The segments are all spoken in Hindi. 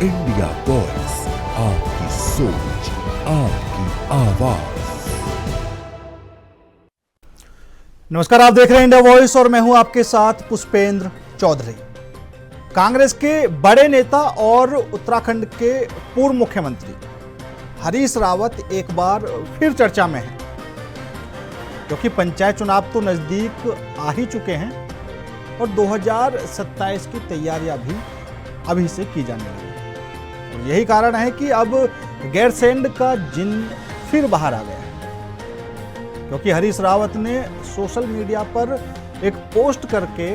इंडिया वॉइस, आपकी सोच, आपकी आवाज। नमस्कार, आप देख रहे हैं इंडिया वॉइस और मैं हूं आपके साथ पुष्पेंद्र चौधरी। कांग्रेस के बड़े नेता और उत्तराखंड के पूर्व मुख्यमंत्री हरीश रावत एक बार फिर चर्चा में हैं, क्योंकि पंचायत चुनाव तो नजदीक आ ही चुके हैं और 2027 की तैयारियां भी अभी से की जाने लगी। और यही कारण है कि अब गैरसैंण का जिन फिर बाहर आ गया है, क्योंकि हरीश रावत ने सोशल मीडिया पर एक पोस्ट करके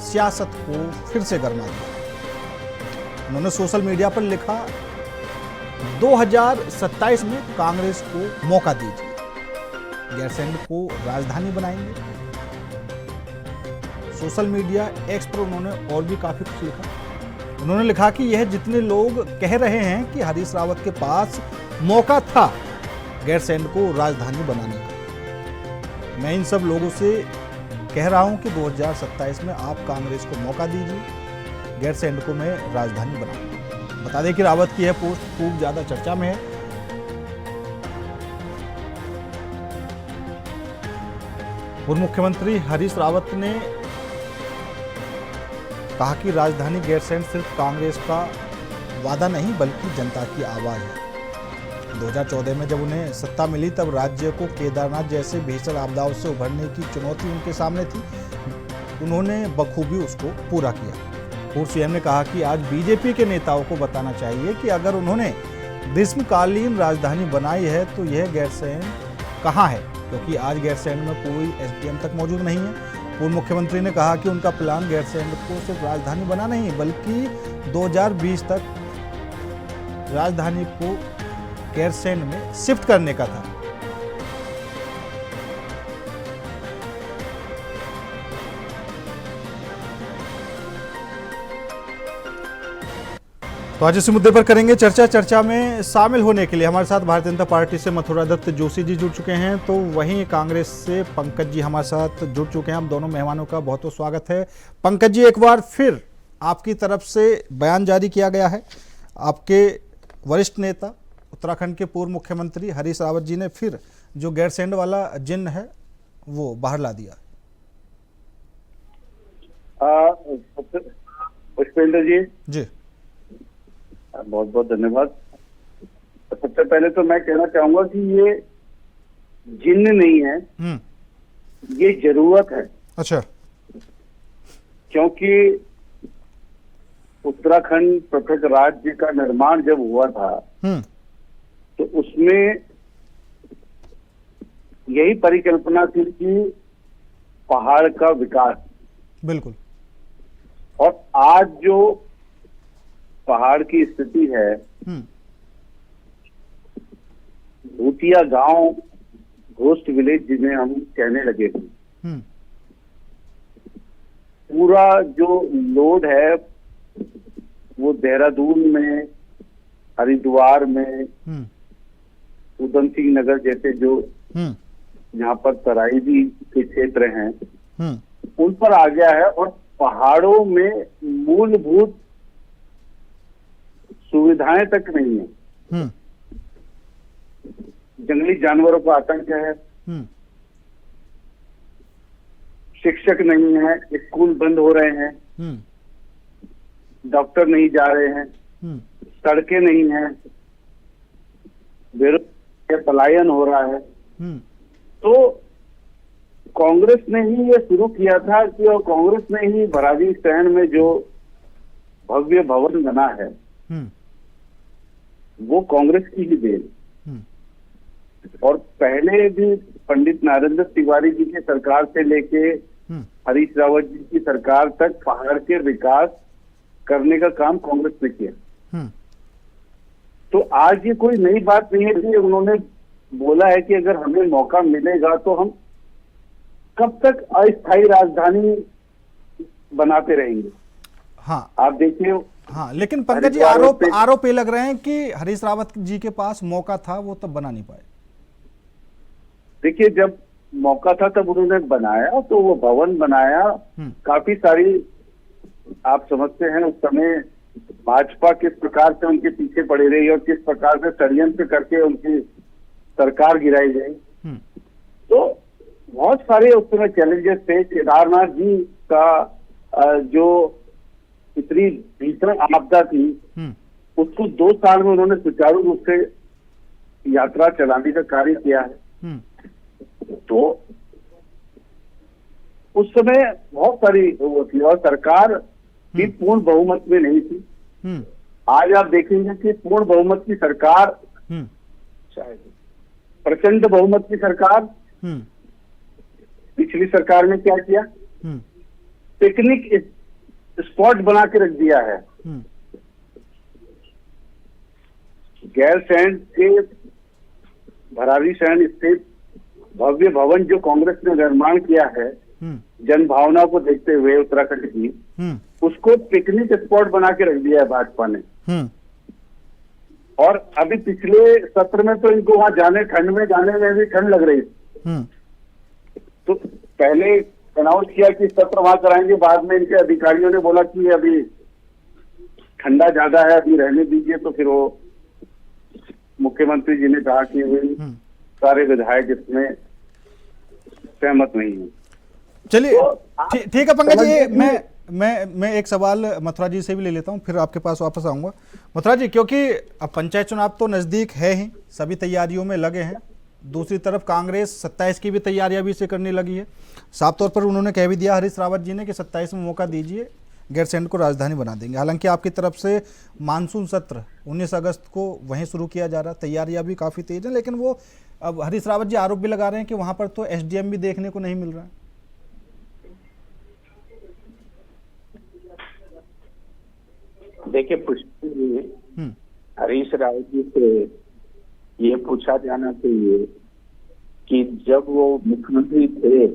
सियासत को फिर से गरमा दिया। उन्होंने सोशल मीडिया पर लिखा, 2027 में कांग्रेस को मौका दीजिए, गैरसैंण को राजधानी बनाएंगे। सोशल मीडिया एक्स पर उन्होंने और भी काफी कुछ लिखा। उन्होंने लिखा कि यह जितने लोग कह रहे हैं कि हरीश रावत के पास मौका था गैरसैंण को राजधानी बनाने का, मैं इन सब लोगों से कह रहा हूं कि 2027 में आप कांग्रेस को मौका दीजिए, गैरसैंण को मैं राजधानी बनाऊंगा। बता दें कि रावत की यह पोस्ट खूब ज्यादा चर्चा में है। पूर्व मुख्यमंत्री हरीश रावत ने कहा कि राजधानी गैरसैंण सिर्फ कांग्रेस का वादा नहीं बल्कि जनता की आवाज है। 2014 में जब उन्हें सत्ता मिली तब राज्य को केदारनाथ जैसे भीषण आपदाओं से उभरने की चुनौती उनके सामने थी। उन्होंने बखूबी उसको पूरा किया। पूर्व सीएम ने कहा कि आज बीजेपी के नेताओं को बताना चाहिए कि अगर उन्होंने ग्रीष्मकालीन राजधानी बनाई है तो यह गैरसैंण कहाँ है, क्योंकि आज गैरसैंण में कोई एसडीएम तक मौजूद नहीं है। पूर्व मुख्यमंत्री ने कहा कि उनका प्लान गैरसैंण को सिर्फ राजधानी बना नहीं बल्कि 2020 तक राजधानी को गैरसैंण में शिफ्ट करने का था। तो आज इस मुद्दे पर करेंगे चर्चा। चर्चा में शामिल होने के लिए हमारे साथ भारतीय जनता पार्टी से मथुरा दत्त जोशी जी जुड़ चुके हैं, तो वहीं कांग्रेस से पंकज जी हमारे साथ जुड़ चुके हैं। हम दोनों मेहमानों का बहुत बहुत स्वागत है। पंकज जी, एक बार फिर आपकी तरफ से बयान जारी किया गया है। आपके वरिष्ठ नेता उत्तराखंड के पूर्व मुख्यमंत्री हरीश रावत जी ने फिर जो गैरसैंण वाला जिन है वो बाहर ला दिया। पुष्पेंद्र जी बहुत बहुत धन्यवाद। सबसे पहले तो मैं कहना चाहूंगा कि ये जिन्न नहीं है, ये जरूरत है। अच्छा। क्योंकि उत्तराखंड पृथक राज्य का निर्माण जब हुआ था तो उसमें यही परिकल्पना थी कि पहाड़ का विकास। बिल्कुल। और आज जो पहाड़ की स्थिति है, भूतिया गांव, घोस्ट विलेज जिन्हें हम कहने लगे थे, पूरा जो लोड है वो देहरादून में, हरिद्वार में, उधम सिंह नगर जैसे जो यहाँ पर तराई के क्षेत्र हैं उन पर आ गया है। और पहाड़ों में मूलभूत सुविधाएं तक नहीं है। जंगली जानवरों का आतंक है, शिक्षक नहीं है, स्कूल बंद हो रहे हैं, डॉक्टर नहीं जा रहे हैं, सड़कें नहीं है, बेरोजगारी, पलायन हो रहा है। तो कांग्रेस ने ही ये शुरू किया था कि और कांग्रेस ने ही भरावी शहर में जो भव्य भवन बना है वो कांग्रेस की ही देन। और पहले भी पंडित नरेंद्र तिवारी जी की सरकार से लेके हरीश रावत जी की सरकार तक पहाड़ के विकास करने का काम कांग्रेस ने किया। तो आज ये कोई नई बात नहीं है कि उन्होंने बोला है कि अगर हमें मौका मिलेगा तो हम कब तक अस्थायी राजधानी बनाते रहेंगे। हाँ, आप देखिए। हाँ, लेकिन पंकज जी आरोप ये लग रहे हैं कि हरीश रावत जी के पास मौका था, वो तब बना नहीं पाए। देखिए, जब मौका था तब उन्होंने बनाया, तो वो भवन बनाया, काफी सारी आप समझते हैं उस समय भाजपा किस प्रकार से उनके पीछे पड़ी रही और किस प्रकार से षड्यंत्र करके उनकी सरकार गिराई गई। तो बहुत सारे उस समय चैलेंजेस थे। केदारनाथ जी का जो इतनी भीषण आपदा थी उसको 2 साल में उन्होंने सुचारू रूप से यात्रा चलाने का कार्य किया है। तो उस समय बहुत सारी वो थी और सरकार भी पूर्ण बहुमत में नहीं थी। आज आप देखेंगे कि पूर्ण बहुमत की सरकार, शायद प्रचंड बहुमत की सरकार, पिछली सरकार ने क्या किया, पिकनिक स्पॉट बना के रख दिया है। गैरसैंण के भरारी सैन स्थित भव्य भवन जो कांग्रेस ने निर्माण किया है जन भावना को देखते हुए उत्तराखंड की, उसको पिकनिक स्पॉट बना के रख दिया है भाजपा ने। और अभी पिछले सत्र में तो इनको वहां ठंड में जाने में भी ठंड लग रही थी। तो पहले अनाउंस किया कि सत्र वहां कराएंगे, बाद में इनके अधिकारियों ने बोला कि अभी ठंडा ज्यादा है, अभी रहने दीजिए। तो फिर वो मुख्यमंत्री जी ने कहा कि सारे विधायक इसमें सहमत नहीं है। चलिए ठीक है पंकज जी, मैं एक सवाल मथुरा जी से भी ले लेता हूं, फिर आपके पास वापस आऊंगा। मथुरा जी, क्योंकि अब पंचायत चुनाव तो नजदीक है ही, सभी तैयारियों में लगे हैं। दूसरी तरफ कांग्रेस 27 की भी तैयारियां भी से करने लगी है। साफ तौर पर उन्होंने कह भी दिया हरीश रावत जी ने कि 27 में मौका दीजिए, गैरसैंण को राजधानी बना देंगे। हालांकि आपकी तरफ से मानसून सत्र 19 अगस्त को वहीं शुरू किया जा रहा है, तैयारियां भी काफ़ी तेज हैं, लेकिन वो अब हरीश रावत जी आरोप भी लगा रहे हैं कि वहां पर तो एसडीएम भी देखने को नहीं मिल रहा है। देखिए पुष्पा जी, हरीश रावत जी से ये पूछा जाना चाहिए कि जब वो मुख्यमंत्री थे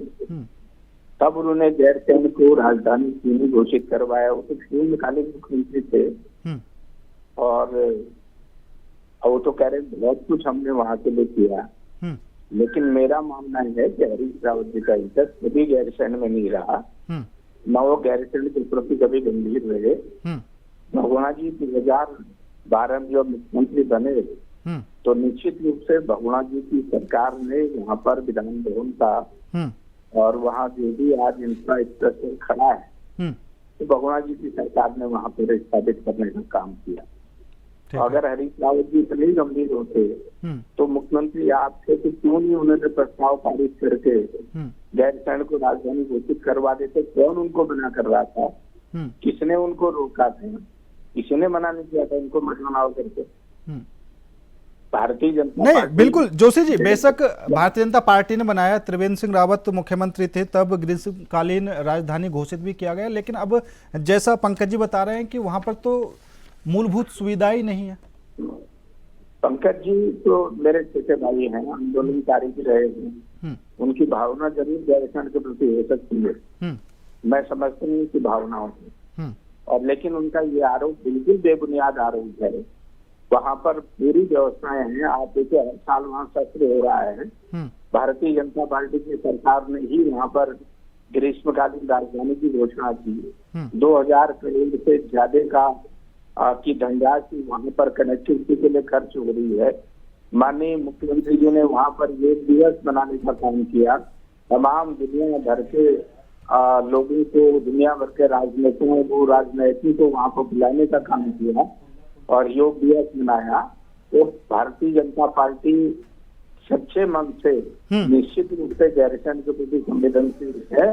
तब उन्होंने गैरसैंण को राजधानी क्यों नहीं घोषित करवाया। वो तो पूर्णकालीन मुख्यमंत्री थे और वो तो कह रहे बहुत कुछ हमने वहां के लिए किया। लेकिन मेरा मानना है कि हरीश रावत जी का इंटरेस्ट कभी गैरसैंण में नहीं रहा, न वो गैरसैंण के प्रति कभी गंभीर रहे। बहुगुणा जी 2012 में जब मुख्यमंत्री बने तो निश्चित रूप से बहुगुणा जी की सरकार ने वहाँ पर विधान भवन का और वहाँ जो भी आज इंफ्रास्ट्रक्चर खड़ा है तो बहुगुणा जी की सरकार ने वहाँ पर स्थापित करने का काम किया। अगर हरीश रावत जी इतने गंभीर होते तो मुख्यमंत्री आप थे तो क्यों नहीं उन्होंने प्रस्ताव पारित करके गैरसैंण को राजधानी घोषित करवा देते? कौन उनको मना कर रहा था? किसने उनको रोका था? किसी ने मना नहीं किया था उनको मत बनाओ करके। भारतीय जनता नहीं, बिल्कुल जोशी जी, बेशक भारतीय जनता पार्टी ने बनाया, त्रिवेंद्र सिंह रावत मुख्यमंत्री थे तब ग्रीष्मकालीन राजधानी घोषित भी किया गया, लेकिन अब जैसा पंकज जी बता रहे हैं कि वहां पर तो मूलभूत सुविधा ही नहीं है। पंकज जी तो मेरे छोटे भाई हैं, आंदोलनकारी भी रहे हैं, उनकी भावना जरूर गैरसैंण के प्रति हो सकती है, मैं समझता हूँ कि भावनाओं से, और लेकिन उनका ये आरोप बिल्कुल बेबुनियाद आरोप है। वहाँ पर पूरी व्यवस्थाएं हैं। आप देखिए हर साल वहाँ सत्र हो रहा है। भारतीय जनता पार्टी की सरकार ने ही वहाँ पर ग्रीष्मकालीन राजधानी की घोषणा की। 2000 करोड़ से ज्यादा की धनराशि वहाँ पर कनेक्टिविटी के लिए खर्च हो रही है। माननीय मुख्यमंत्री जी ने वहाँ पर योग दिवस मनाने का काम किया। तमाम दुनिया भर के लोगों को, दुनिया भर के राजनेताओं को, राजनीति को वहाँ पर बुलाने का काम किया और योग दिवस मनाया। तो भारतीय जनता पार्टी सच्चे मन से निश्चित रूप से गैरसैंण के प्रति संवेदनशील है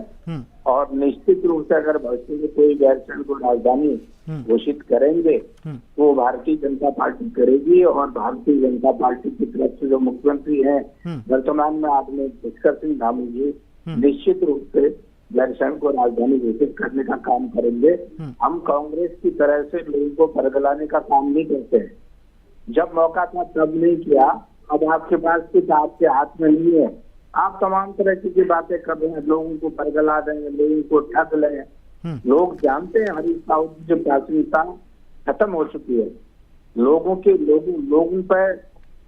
और निश्चित रूप से अगर भविष्य में कोई गैरसैंण को राजधानी घोषित करेंगे तो भारतीय जनता पार्टी करेगी। और भारतीय जनता पार्टी की तरफ से जो मुख्यमंत्री हैं वर्तमान में आदरणीय पुष्कर सिंह धामी जी निश्चित रूप से गैरसैंण को राजधानी घोषित करने का काम करेंगे। हम कांग्रेस की तरह से लोगों को परगलाने का काम नहीं करते हैं। जब मौका था तब नहीं किया, अब आपके पास कुछ आपके हाथ में नहीं है। आप तमाम तरह की बातें कर रहे हैं, लोगों को परगला दें, लोगों को ठग लें। लोग जानते हैं हरीश रावत की जो प्राथमिकता खत्म हो चुकी है। लोगों पर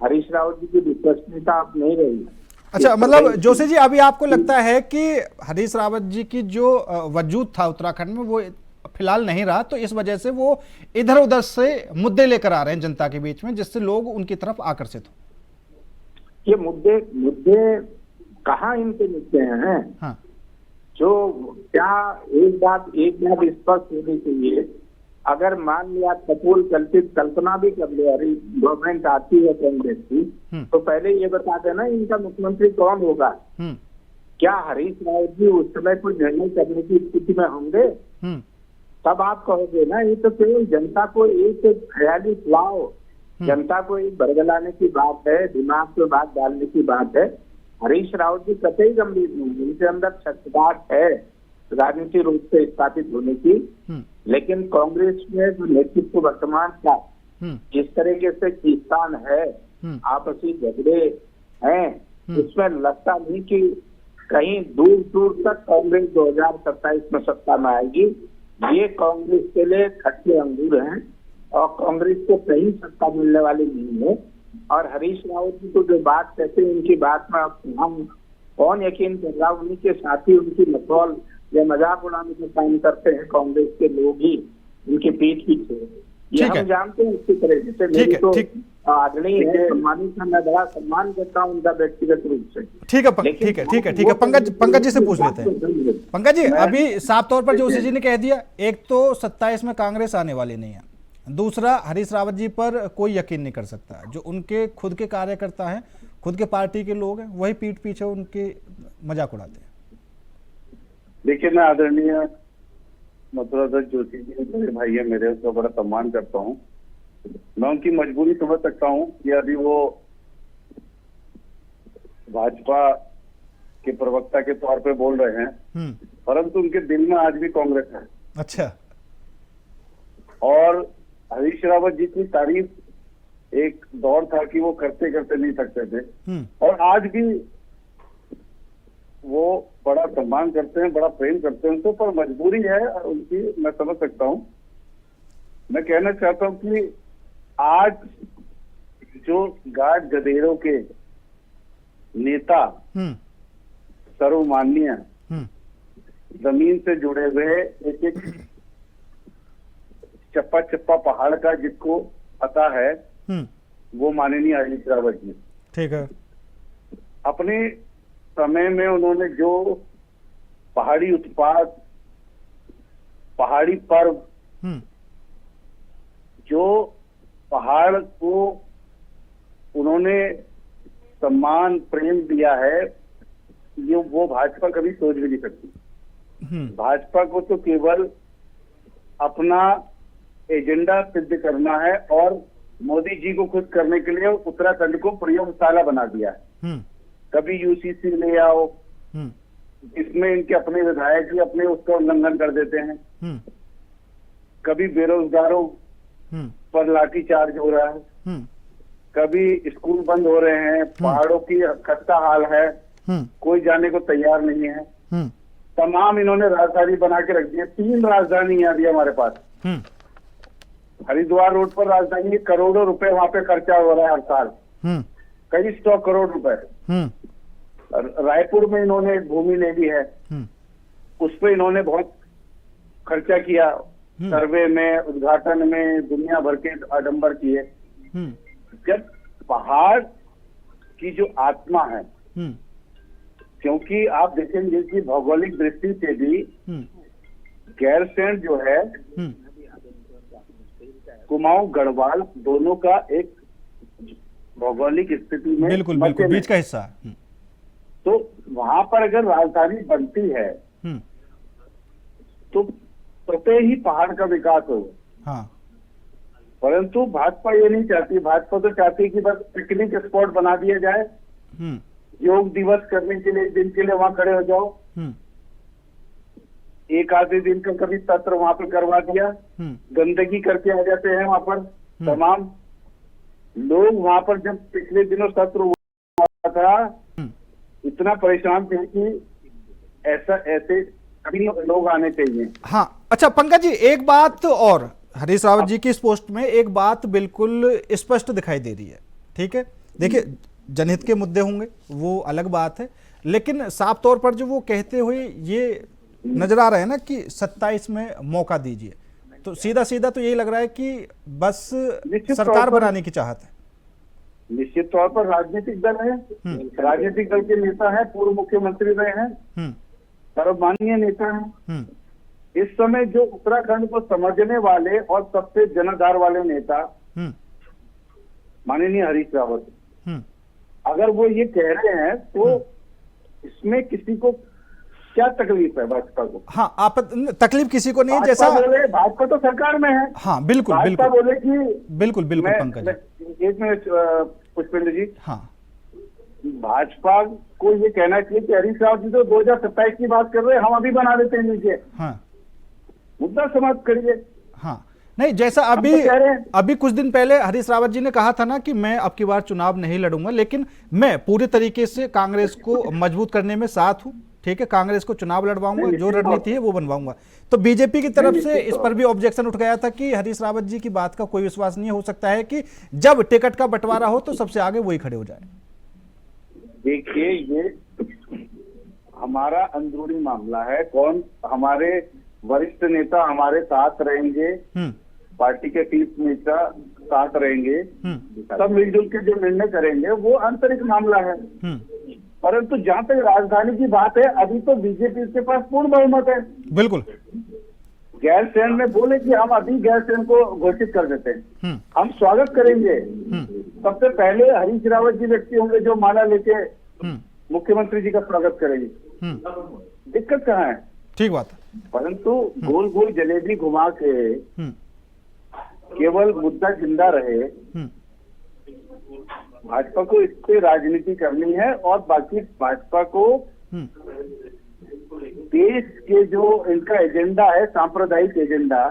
हरीश रावत जी की विश्वसनीयता अब नहीं रही है। अच्छा, मतलब जोशी जी, अभी आपको लगता है कि हरीश रावत जी की जो वजूद था उत्तराखंड में वो फिलहाल नहीं रहा, तो इस वजह से वो इधर उधर से मुद्दे लेकर आ रहे हैं जनता के बीच में, जिससे लोग उनकी तरफ आकर्षित हो। ये मुद्दे कहाँ इनके मुद्दे हैं? हाँ। जो क्या एक बात स्पष्ट होनी चाहिए, अगर मान लिया कपूर कल्पित कल्पना भी कर ले अरे गवर्नमेंट आती है कांग्रेस की, तो पहले ये बता देना इनका मुख्यमंत्री कौन होगा। क्या हरीश रावत जी उस समय कोई निर्णय करने की स्थिति में होंगे? तब आप कहोगे ना, ये तो केवल जनता को एक ख्याली पुलाव, जनता को एक बरगलाने की बात है, दिमाग पे बात डालने की बात है। हरीश रावत जी कतई गंभीर नहीं, उनके अंदर छठगांठ है राजनीतिक रूप से स्थापित होने की, लेकिन कांग्रेस में जो नेतृत्व वर्तमान का जिस तरीके से खींचतान है, आपसी झगड़े हैं, उसमें लगता नहीं कि कहीं दूर दूर तक कांग्रेस 2027 में सत्ता में आएगी। ये कांग्रेस के लिए खट्टे अंगूर हैं और कांग्रेस को कहीं सत्ता मिलने वाली नहीं है। और हरीश रावत जी को जो बात कहते हैं, उनकी बात में हम कौन यकीन कर रहा, उन्हीं के साथी उनकी मखौल या मजाक उड़ाने का काम करते हैं कांग्रेस के लोग ही उनकी पीठ पीछे। ये हम जानते हैं इसकी तरह से। मेरी तो आदरणीय है, सम्मानित है, मैं बड़ा सम्मान करता हूँ उनका व्यक्तिगत रूप से। ठीक है। पंकज जी से पूछ लेते हैं। पंकज जी, अभी साफ तौर पर जोशी जी ने कह दिया, एक तो 27 में कांग्रेस आने वाली नहीं है, दूसरा हरीश रावत जी पर कोई यकीन नहीं कर सकता। जो उनके खुद के कार्यकर्ता हैं, खुद के पार्टी के लोग हैं, वही पीठ पीछे उनके मजाक उड़ाते हैं। देखिए, मैं आदरणीय मथुरा दत्त जोशी जी मेरे भाई है, मेरे उसका बड़ा सम्मान करता हूँ। मैं उनकी मजबूरी समझ सकता हूँ कि अभी वो भाजपा के प्रवक्ता के तौर पे बोल रहे हैं, परंतु उनके दिल में आज भी कांग्रेस है। अच्छा। और हरीश रावत जी की तारीफ एक दौर था कि वो करते करते नहीं सकते थे, और आज भी वो बड़ा सम्मान करते हैं, बड़ा प्रेम करते हैं उनको, पर मजबूरी है उनकी, मैं समझ सकता हूँ। मैं कहना चाहता हूँ कि आज जो गाढ़ गधेरों के नेता सर्वमान्य जमीन से जुड़े हुए एक एक चप्पा चप्पा पहाड़ का जिसको पता है, वो माननीय हरीश रावत जी। ठीक है। अपने समय में उन्होंने जो पहाड़ी उत्पाद, पहाड़ी पर्व, जो पहाड़ को उन्होंने सम्मान प्रेम दिया है, ये वो भाजपा कभी सोच भी नहीं सकती। भाजपा को तो केवल अपना एजेंडा सिद्ध करना है, और मोदी जी को खुश करने के लिए उत्तराखंड को प्रयोगशाला बना दिया है। कभी यूसीसी ले आओ, इसमें इनके अपने विधायक ही अपने उसका उल्लंघन कर देते हैं। कभी बेरोजगारों पर लाठीचार्ज हो रहा है, कभी स्कूल बंद हो रहे हैं, पहाड़ों की खस्ता हाल है, कोई जाने को तैयार नहीं है। तमाम इन्होंने राजधानी बना के रख दी है। 3 राजधानी है अभी हमारे पास। हरिद्वार रोड पर राजधानी है, करोड़ों रुपए वहां पे खर्चा हो रहा है हर साल, कई 100 करोड़ रुपए। रायपुर में इन्होंने भूमि ले ली है, उस पर इन्होंने बहुत खर्चा किया, सर्वे में, उद्घाटन में, दुनिया भर के आडंबर किए। जब पहाड़ की जो आत्मा है, क्योंकि आप देखेंगे कि भौगोलिक दृष्टि से भी गैरसैंण जो है, कुमाऊं गढ़वाल दोनों का एक भौगोलिक स्थिति में बिल्कुल बीच का हिस्सा है। तो वहां पर अगर राजधानी बनती है तो स्वतः ही पहाड़ का विकास होगा। हाँ। परंतु भाजपा ये नहीं चाहती। भाजपा तो चाहती है कि बस पिकनिक स्पॉट बना दिया जाए, योग दिवस करने के लिए एक दिन के लिए वहां खड़े हो जाओ, एक आधे दिन का कभी सत्र वहां पर करवा दिया, गंदगी करके आ जाते हैं वहां पर। तमाम लोग वहां पर जब पिछले दिनों सत्र हुआ था, इतना परेशान थे कि ऐसे सभी लोग आने चाहिए। हाँ। अच्छा पंकज जी, एक बात और, हरीश रावत जी की इस पोस्ट में एक बात बिल्कुल स्पष्ट दिखाई दे रही है। ठीक है, देखिए जनहित के मुद्दे होंगे वो अलग बात है, लेकिन साफ तौर पर जो वो कहते हुए ये नजर आ रहा है ना कि 27 में मौका दीजिए, तो सीधा सीधा तो यही लग रहा है कि बस निश्चित सरकार तौर पर- बनाने की चाहत है। निश्चित तौर पर राजनीतिक दल है, राजनीतिक दल के नेता है, पूर्व मुख्यमंत्री रहे हैं, हम्म सर्वमान्य नेता है। हम्म इस समय जो उत्तराखंड को समझने वाले और सबसे जनाधार वाले नेता हम्म माननीय हरीश रावत, हम्म अगर वो ये कह रहे हैं तो इसमें किसी को क्या तकलीफ है भाजपा को? हाँ, आप तकलीफ किसी को नहीं है, जैसा भाजपा तो सरकार में है। हाँ बिल्कुल भाजपा बिल्कुल बोले कि बिल्कुल बिल्कुल पंकज जी। एक मिनट पुष्पेंद्र जी, हाँ भाजपा को ये कहना चाहिए कि हरीश रावत जी तो 2027 की बात कर रहे हैं, हम अभी बना देते हैं नीचे, हाँ मुद्दा समाप्त करिए। हाँ, नहीं जैसा अभी तो कह रहे हैं। अभी कुछ दिन पहले हरीश रावत जी ने कहा था ना कि मैं अब की बार चुनाव नहीं लड़ूंगा, लेकिन मैं पूरे तरीके से कांग्रेस को मजबूत करने में साथ हूं, ठीक है, कांग्रेस को चुनाव लड़वाऊंगा, जो रणनीति है वो बनवाऊंगा। तो बीजेपी की तरफ से इस पर भी ऑब्जेक्शन उठ गया था कि हरीश रावत जी की बात का कोई विश्वास नहीं हो सकता है कि जब टिकट का बंटवारा हो तो सबसे आगे वही खड़े हो जाए। देखिए, ये हमारा अंदरूनी मामला है, कौन हमारे वरिष्ठ नेता हमारे साथ रहेंगे, पार्टी के शीर्ष नेता साथ रहेंगे, सब मिलजुल के जो निर्णय करेंगे वो आंतरिक मामला है। परंतु जहां तक राजधानी की बात है, अभी तो बीजेपी के पास पूर्ण बहुमत है। बिल्कुल, गैरसैंण में बोले कि हम अभी गैरसैंण को घोषित कर देते हैं, हम स्वागत करेंगे। सबसे पहले हरीश रावत जी व्यक्ति होंगे जो माला लेके मुख्यमंत्री जी का स्वागत करेंगे। दिक्कत कहाँ है? ठीक बात है। परंतु गोल गोल जलेबी घुमा के केवल मुद्दा जिंदा रहे, भाजपा को इस पे राजनीति करनी है और बाकी भाजपा को देश के जो इनका एजेंडा है, सांप्रदायिक एजेंडा,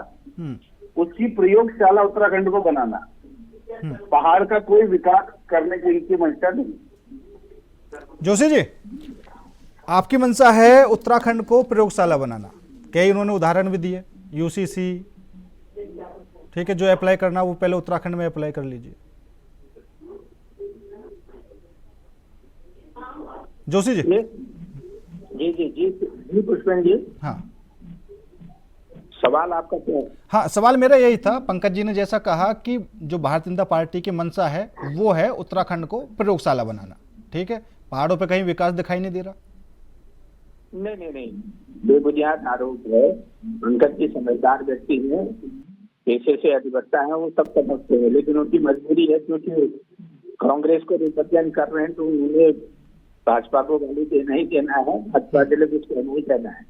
उसकी प्रयोगशाला उत्तराखंड को बनाना, पहाड़ का कोई विकास करने की इनकी मंशा नहीं। जोशी जी, आपकी मंशा है उत्तराखंड को प्रयोगशाला बनाना, कई उन्होंने उदाहरण भी दिए, यूसीसी, ठीक है, जो अप्लाई करना वो पहले उत्तराखंड में अप्लाई कर लीजिए। जोशी जी। जी जी जी जी पुष्पेंद्र जी, हाँ सवाल आपका क्या है? हाँ, सवाल मेरा यही था, पंकज जी ने जैसा कहा कि जो भारतीय जनता पार्टी की मंशा है वो है उत्तराखंड को प्रयोगशाला बनाना, ठीक है, पहाड़ों पे कहीं विकास दिखाई नहीं दे रहा। नहीं नहीं नहीं, बेबुनियाद आरोप है। पंकज जी समझदार व्यक्ति है, पेशे से अधिवक्ता है, वो सब समझते हैं, लेकिन उनकी मजबूरी है क्योंकि कांग्रेस को रिप्रेजेंट कर रहे हैं तो उन्हें भाजपा को गाली देना ही देना है, भाजपा के लिए कुछ कहना ही कहना है।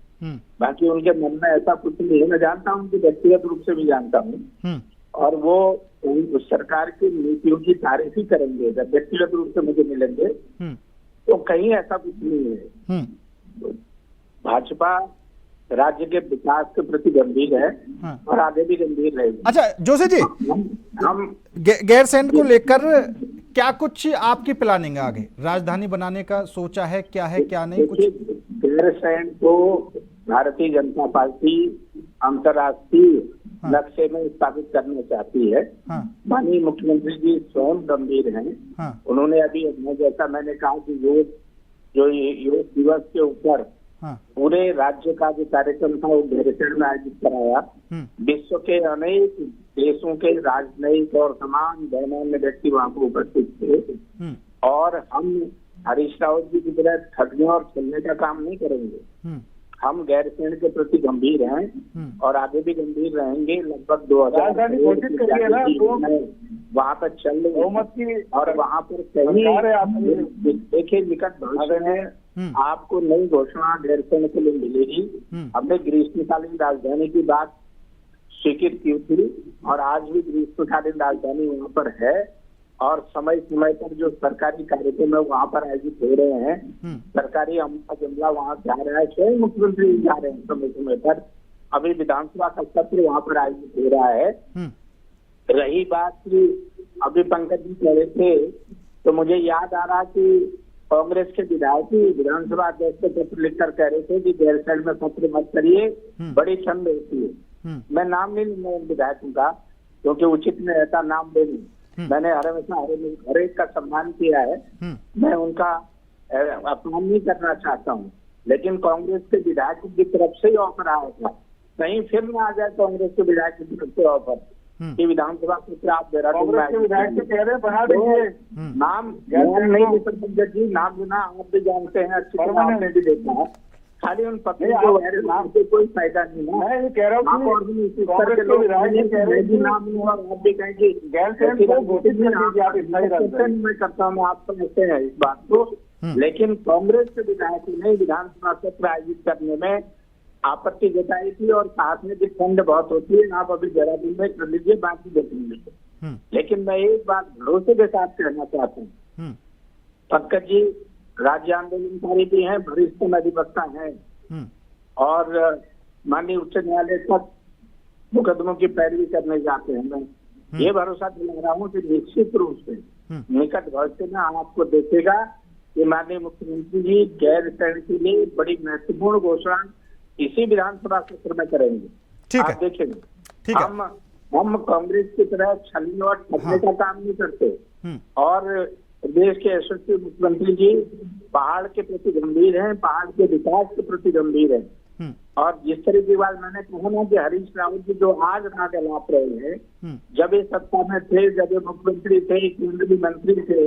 बाकी उनके मन में ऐसा कुछ नहीं है, मैं जानता हूँ, उनकी व्यक्तिगत रूप से भी जानता हूँ, और वो उस सरकार की नीतियों की तारीफ ही करेंगे। जब व्यक्तिगत रूप से मुझे मिलेंगे तो कहीं ऐसा कुछ नहीं है। भाजपा राज्य के विकास के प्रति गंभीर है और आगे भी गंभीर रहेगी। अच्छा जोशी जी, हम गैरसैंण को लेकर क्या कुछ आपकी प्लानिंग है आगे? राजधानी बनाने का सोचा है, क्या है क्या नहीं कुछ? गैरसैंण को भारतीय जनता पार्टी अंतर्राष्ट्रीय लक्ष्य में स्थापित करना चाहती है। माननीय मुख्यमंत्री जी स्वयं गंभीर हैं। उन्होंने अभी जैसा मैंने कहा कि योग दिवस के ऊपर पूरे राज्य का जो कार्यक्रम था वो गैरसैंण में आयोजित कराया। विश्व के अनेक देशों के राजनयिक और तमाम गणमान्य व्यक्ति वहाँ पर उपस्थित थे, और हम हरीश रावत जी की तरह ठगने और छलने का काम नहीं करेंगे। हम गैरसैंण के प्रति गंभीर हैं और आगे भी गंभीर रहेंगे। लगभग 2000 वहाँ पर चल रही और वहाँ पर कहीं देखिए निकट भविष्य में आपको नई घोषणा गैरसैंण के लिए मिलेगी। हमने ग्रीष्मकालीन राजधानी की बात स्वीकृत की थी और आज भी ग्रीष्मकालीन राजधानी वहाँ पर है, और समय समय पर जो सरकारी कार्यक्रम है वहाँ पर आयोजित हो रहे हैं। सरकारी अमला वहाँ जा रहा है, स्वयं मुख्यमंत्री जा रहे हैं समय समय पर। अभी विधानसभा का सत्र वहाँ पर आयोजित हो रहा है। रही बात की अभी पंकज जी कह रहे थे, तो मुझे याद आ रहा कि कांग्रेस के विधायक विधानसभा अध्यक्ष को पत्र लिखकर कह रहे थे कि गैरसैंण में पत्र मत करिए, बड़ी ठंड होती है। मैं नाम नहीं लूंगा उन विधायकों का क्योंकि उचित नहीं रहता नाम लेना। मैंने हमेशा हर एक का सम्मान किया है, मैं उनका अपमान नहीं करना चाहता हूँ, लेकिन कांग्रेस के विधायकों की तरफ से ही ऑफर आया था। कहीं फिर ना आ जाए कांग्रेस के विधायक की तरफ से ऑफर कि विधानसभा सत्र आप देहरादून में विधायक से कह रहे बढ़ा दीजिए। नाम नहीं ले सकते जी, नाम बिना आप भी जानते हैं, अच्छी तरह आपने भी देखा है। खाली उन पत्नी को नाम से कोई फायदा नहीं है। मैं ये कह रहा हूँ नाम और भी इसी तरह के लोग नाम लूंगा, आप भी कहेंगे मैं करता हूँ, आप समझते हैं इस बात को। लेकिन कांग्रेस के विधायकों ने विधानसभा सत्र आयोजित करने में आपत्ति जताई थी और साथ में भी ठंड बहुत होती है, आप अभी देहरादून में कर लीजिए, बाकी देखेंगे। लेकिन मैं एक बात भरोसे के साथ कहना चाहता हूँ, पंकज जी राज्य आंदोलनकारी भी हैं, वरिष्ठ अधिवक्ता हैं और माननीय उच्च न्यायालय तक मुकदमों की पैरवी करने जाते हैं। मैं ये भरोसा दिला रहा हूँ कि निश्चित रूप से निकट भविष्य में आपको देखेगा कि माननीय मुख्यमंत्री जी गैर सैन्य के लिए बड़ी महत्वपूर्ण घोषणा इसी विधानसभा सत्र में करेंगे। ठीक आप है, देखेंगे। ठीक है। हम कांग्रेस की तरह छलने और ठगने का काम नहीं करते और देश के यशस्वी मुख्यमंत्री जी पहाड़ के प्रति गंभीर हैं, पहाड़ के विकास के प्रति गंभीर हैं। और जिस तरीके की बात मैंने कहा ना कि हरीश रावत जी जो आज राग अलाप रहे हैं, जब ये सत्ता में थे, जब ये मुख्यमंत्री थे, केंद्रीय मंत्री थे,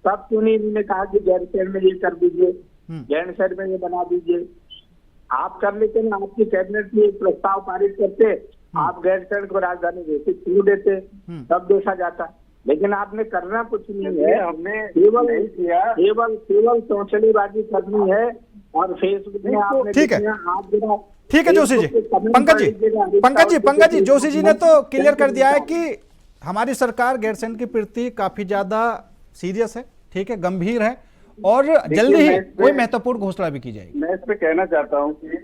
तब क्यों नहीं इन्होंने कहा कि गैरसैंण में ये कर दीजिए, गैरसैंण में ये बना दीजिए। आप कर लेते ना, आपकी कैबिनेट में एक प्रस्ताव पारित करते, आप गैरसैंण को राजधानी घोषित क्यों देते, तब देखा जाता। लेकिन आपने करना कुछ नहीं है, हमने केवल चौचलेबाजी करनी है और फेसबुक में आपने ठीक है जोशी जी, पंकज जी जोशी जी ने तो क्लियर कर दिया है कि हमारी सरकार गैरसैंण के प्रति काफी ज्यादा सीरियस है, ठीक है, गंभीर है और जल्दी ही कोई महत्वपूर्ण घोषणा भी की जाएगी। मैं इस पे कहना चाहता हूं कि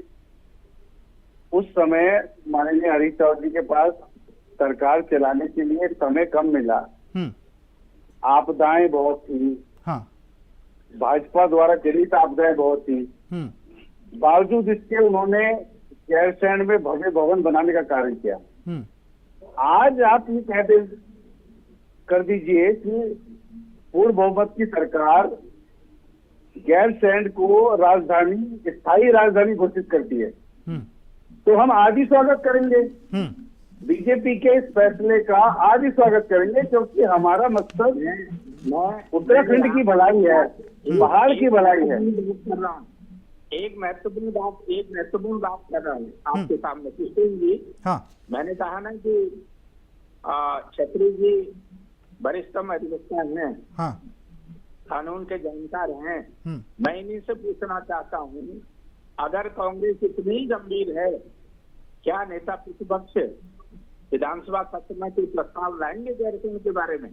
उस समय माननीय हरीश रावत जी के पास सरकार चलाने के लिए समय कम मिला, आपदाएं बहुत थी, हाँ, भाजपा द्वारा चलित आपदाएं बहुत थी, बावजूद इसके उन्होंने गैरसैंण में भव्य भवन बनाने का कार्य किया। आज आप ये कहते कर दीजिए कि पूर्ण बहुमत की सरकार गैरसैंण को राजधानी, स्थायी राजधानी घोषित करती है, तो हम आज ही स्वागत करेंगे। बीजेपी के इस फैसले का आज ही स्वागत करेंगे, क्योंकि हमारा मकसद उत्तराखंड की भलाई है, पहाड़ की भलाई है। एक महत्वपूर्ण बात कर रहा हूँ आपके सामने पुष्पेंद्र जी। हाँ। मैंने कहा ना कि छत्री जी वरिष्ठतम अधिवक्ता हैं, हाँ, कानून के जानकार हैं। मैं इन्हीं से पूछना चाहता हूँ, अगर कांग्रेस इतनी गंभीर है, क्या नेता प्रतिपक्ष विधानसभा सत्र में कोई प्रस्ताव लाएंगे गैरसैंण के बारे में?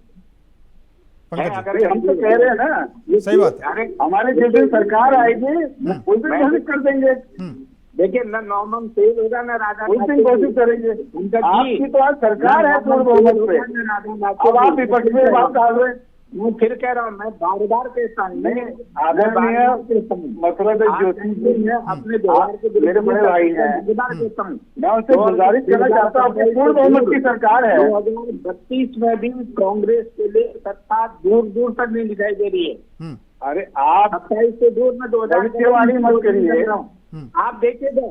अगर हम तो कह रहे हैं ना, ये सही बात है। हमारे जिस दिन सरकार आएगी उस दिन घोषित कर देंगे। देखिए न नॉर्मन सेल होगा न राजा, उस दिन घोषित करेंगे। आपकी तो आज सरकार है पूर्ण बहुमत पे, अब आप विपक्ष में बात कर रहे हैं। मैं फिर कह रहा हूँ, मैं बार बार कहता हूँ, आदरणीय मतलब ज्योति जी अपने व्यवहार के मेरे बड़े भाई हैं, मैं उनसे गुजारिश करना चाहता हूँ, पूर्ण बहुमत की सरकार है। 2032 में भी कांग्रेस के लिए सत्ता दूर दूर तक नहीं दिखाई दे रही है। अरे आप 27 से दूर में 2024 मत करिए, आप देखिएगा,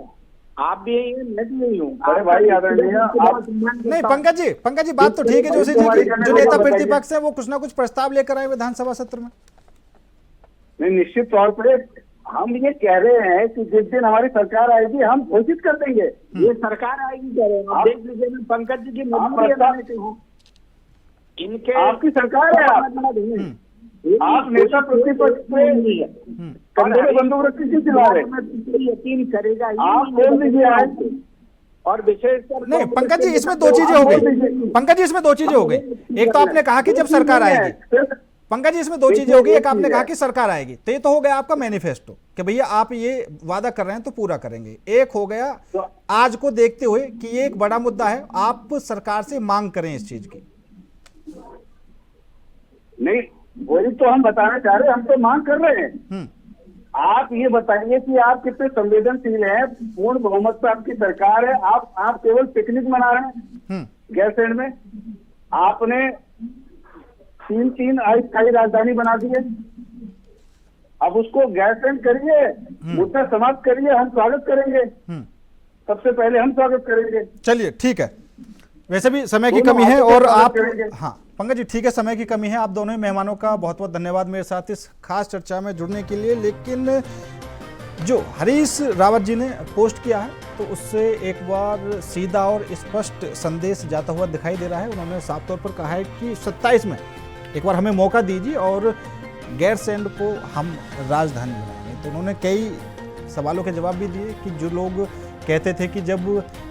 आप भी यही हैं, मैं भी यही हूँ। अरे भाई आदरणीय नहीं पंकज जी बात तो ठीक है जोशी जी की, जो नेता प्रतिपक्ष है वो कुछ ना कुछ प्रस्ताव लेकर आए विधानसभा सत्र में। नहीं, निश्चित तौर पे हम ये कह रहे हैं कि जिस दिन हमारी सरकार आएगी हम घोषित कर देंगे। ये सरकार आएगी कह रहे हैं, आप देख लीजिए ना पंकज जी की इनके आपकी सरकार है, आप नेता प्रतिपक्ष में कंधे पे बंदूक रख के चिल्ला रहे, यकीन करेगा आप बोल दीजिए आज। और विशेषकर नहीं पंकज जी इसमें दो चीजें हो गई, पंकज जी इसमें दो चीजें हो गई। एक तो आपने कहा कि जब सरकार आएगी, पंकज जी इसमें दो चीजें हो गई, एक आपने कहा कि सरकार आएगी, तो ये तो हो गया आपका मैनिफेस्टो कि भैया आप ये वादा कर रहे हैं तो पूरा करेंगे। एक हो गया आज को देखते हुए कि ये एक बड़ा मुद्दा है, आप सरकार से मांग करें इस चीज की। नहीं वही तो हम बताना चाह रहे हैं, हम तो मांग कर रहे हैं। आप ये बताइए कि आप कितने संवेदनशील हैं, पूर्ण बहुमत से आपकी सरकार है, आप केवल पिकनिक मना रहे हैं गैरसैंण में। आपने 3 अस्थायी राजधानी बना दी है, अब उसको गैस एंड करिए, मुद्दा समाप्त करिए, हम स्वागत करेंगे। सबसे पहले हम स्वागत करेंगे। चलिए ठीक है, वैसे भी समय की दोनों कमी है हाथों से और स्वागत आप, करेंगे। हाँ पंकज जी ठीक है, समय की कमी है। आप दोनों ही मेहमानों का बहुत बहुत धन्यवाद मेरे साथ इस खास चर्चा में जुड़ने के लिए। लेकिन जो हरीश रावत जी ने पोस्ट किया है तो उससे एक बार सीधा और स्पष्ट संदेश जाता हुआ दिखाई दे रहा है। उन्होंने साफ तौर पर कहा है कि 27 में एक बार हमें मौका दीजिए और गैरसैंण को हम राजधानी बनाएंगे। तो उन्होंने कई सवालों के जवाब भी दिए कि जो लोग कहते थे कि जब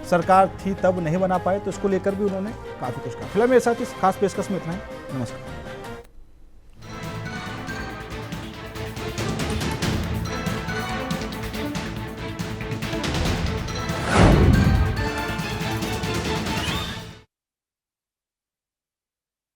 सरकार थी तब नहीं बना पाए, तो इसको लेकर भी उन्होंने काफ़ी कुछ कहा। फिलहाल मेरे साथ इस खास पेशकश में इतना ही। नमस्कार।